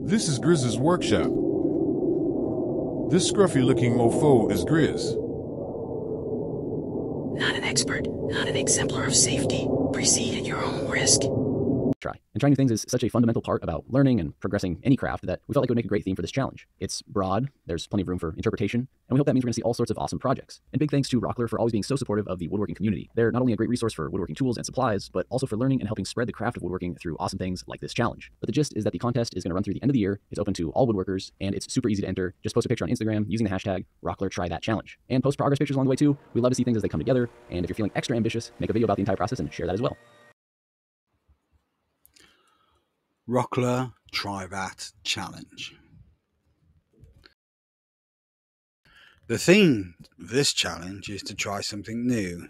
This is Grizz's workshop. This scruffy-looking mofo is Grizz. Not an expert, not an exemplar of safety. Proceed at your own risk. Try. And trying new things is such a fundamental part about learning and progressing any craft that we felt like it would make a great theme for this challenge. It's broad, there's plenty of room for interpretation, and we hope that means we're going to see all sorts of awesome projects. And big thanks to Rockler for always being so supportive of the woodworking community. They're not only a great resource for woodworking tools and supplies, but also for learning and helping spread the craft of woodworking through awesome things like this challenge. But the gist is that the contest is going to run through the end of the year, it's open to all woodworkers, and it's super easy to enter. Just post a picture on Instagram using the hashtag Rockler Try That challenge. And post progress pictures along the way too. We love to see things as they come together, and if you're feeling extra ambitious, make a video about the entire process and share that as well. Rockler Try That challenge. The theme of this challenge is to try something new,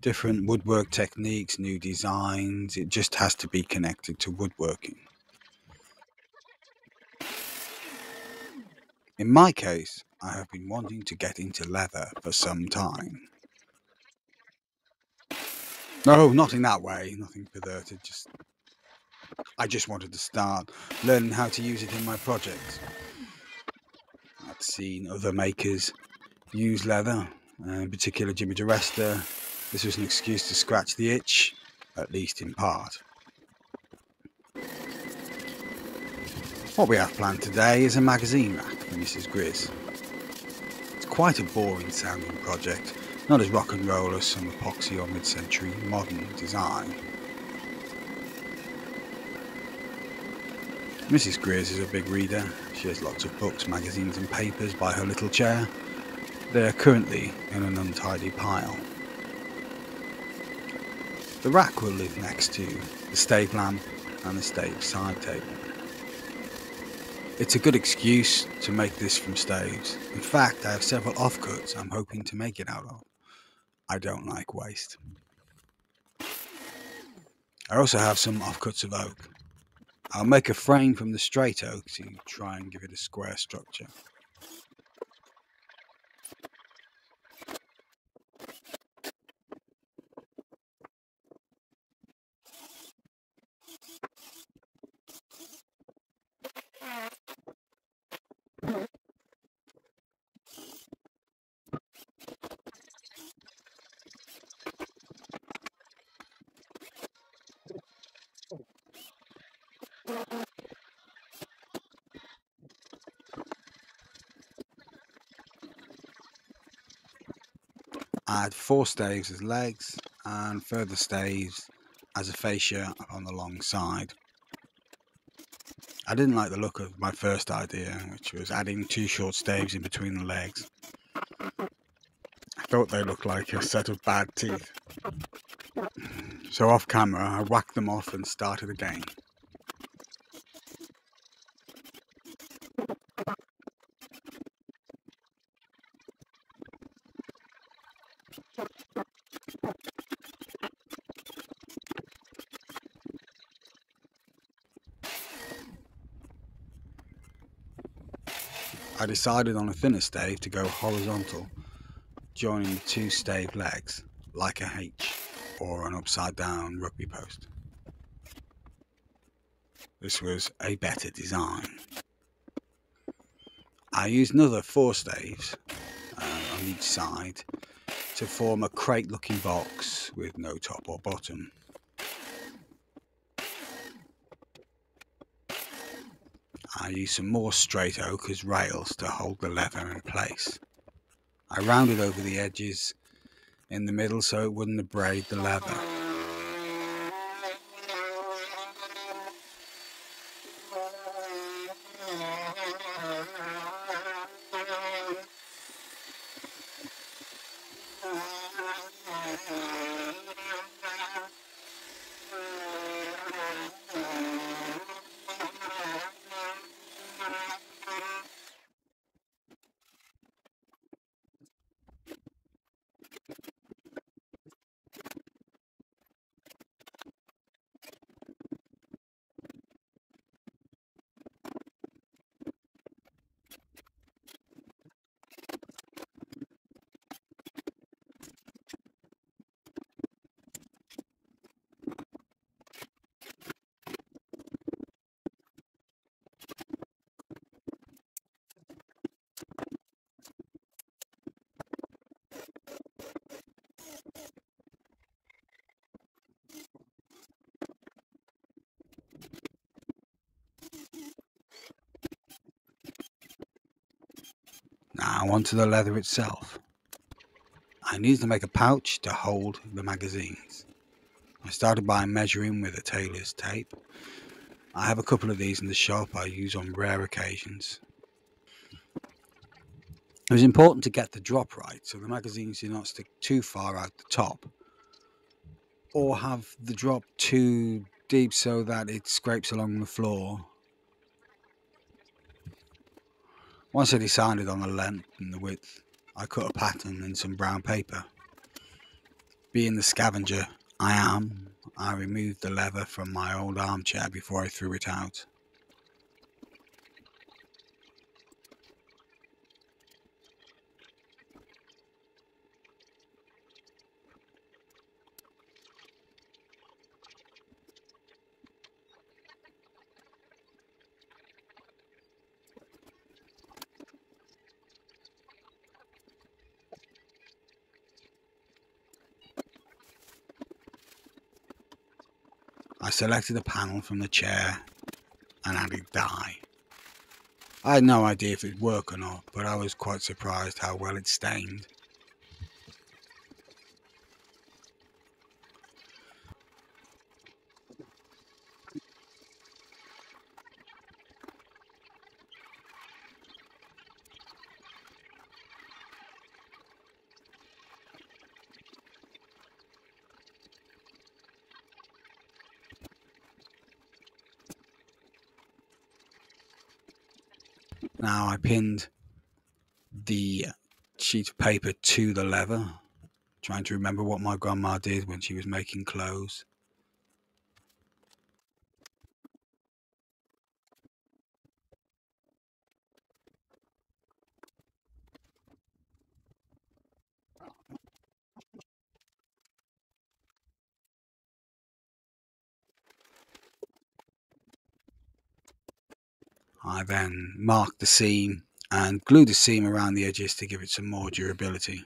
different woodwork techniques, new designs. It just has to be connected to woodworking. In my case, I have been wanting to get into leather for some time. No, not in that way, nothing perverted, I just wanted to start learning how to use it in my projects. I'd seen other makers use leather, in particular Jimmy DeResta. This was an excuse to scratch the itch, at least in part. What we have planned today is a magazine rack for Mrs. Grizz. It's quite a boring sounding project, not as rock and roll as some epoxy or mid-century modern design. Mrs. Grizz is a big reader. She has lots of books, magazines and papers by her little chair. They are currently in an untidy pile. The rack will live next to the stave lamp and the stave side table. It's a good excuse to make this from staves. In fact, I have several offcuts I'm hoping to make it out of. I don't like waste. I also have some offcuts of oak. I'll make a frame from the straight oak to try and give it a square structure. Add 4 staves as legs and further staves as a fascia on the long side. I didn't like the look of my first idea, which was adding 2 short staves in between the legs. I thought they looked like a set of bad teeth. So off camera I whacked them off and started again. I decided on a thinner stave to go horizontal, joining the 2 stave legs like a H or an upside down rugby post. This was a better design. I used another 4 staves on each side to form a crate looking box with no top or bottom. I used some more straight oak as rails to hold the leather in place. I rounded over the edges in the middle so it wouldn't abrade the leather. Now onto the leather itself. I needed to make a pouch to hold the magazines. I started by measuring with a tailor's tape. I have a couple of these in the shop I use on rare occasions. It was important to get the drop right so the magazines do not stick too far out the top or have the drop too deep so that it scrapes along the floor. Once I decided on the length and the width, I cut a pattern in some brown paper. Being the scavenger I am, I removed the leather from my old armchair before I threw it out. I selected a panel from the chair and added dye. I had no idea if it'd work or not, but I was quite surprised how well it stained. Now I pinned the sheet of paper to the leather, trying to remember what my grandma did when she was making clothes. I then marked the seam and glued the seam around the edges to give it some more durability.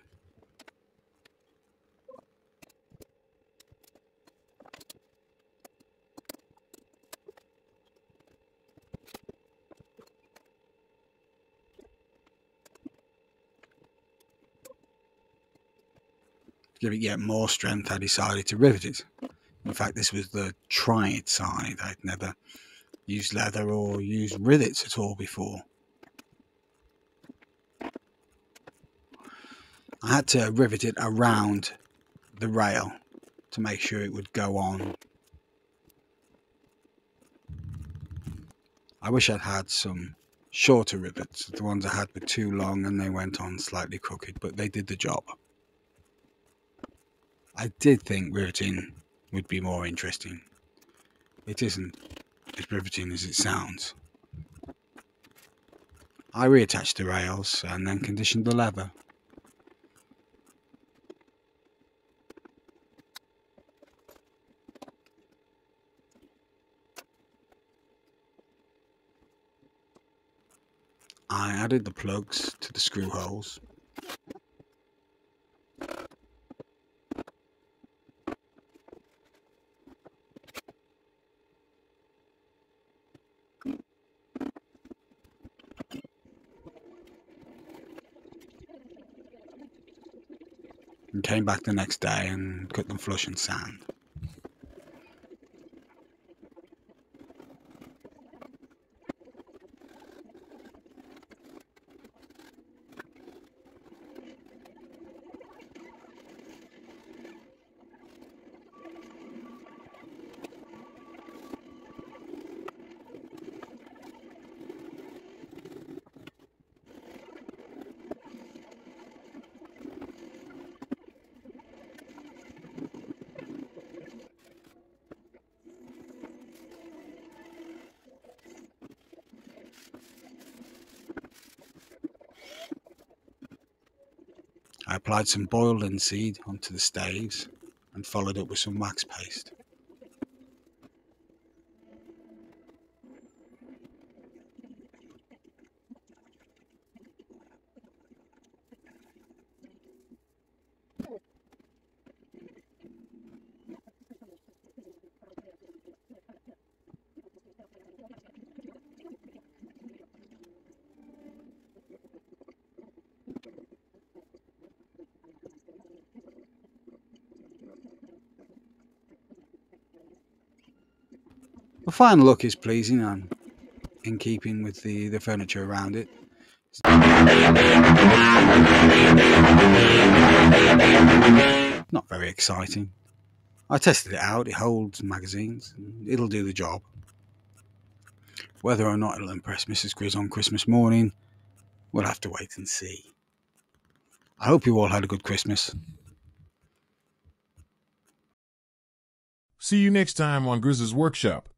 To give it yet more strength, I decided to rivet it. In fact, this was the try it side. I'd never used leather or used rivets at all before. I had to rivet it around the rail to make sure it would go on. I wish I'd had some shorter rivets. The ones I had were too long and they went on slightly crooked, but they did the job. I did think riveting would be more interesting. It isn't as riveting as it sounds. I reattached the rails and then conditioned the leather. I added the plugs to the screw holes. And came back the next day and cut them flush and sand. I applied some boiled linseed onto the staves and followed up with some wax paste. The final look is pleasing and in keeping with the furniture around it. Not very exciting. I tested it out, it holds magazines, and it'll do the job. Whether or not it'll impress Mrs. Grizz on Christmas morning, we'll have to wait and see. I hope you all had a good Christmas. See you next time on Grizz's Workshop.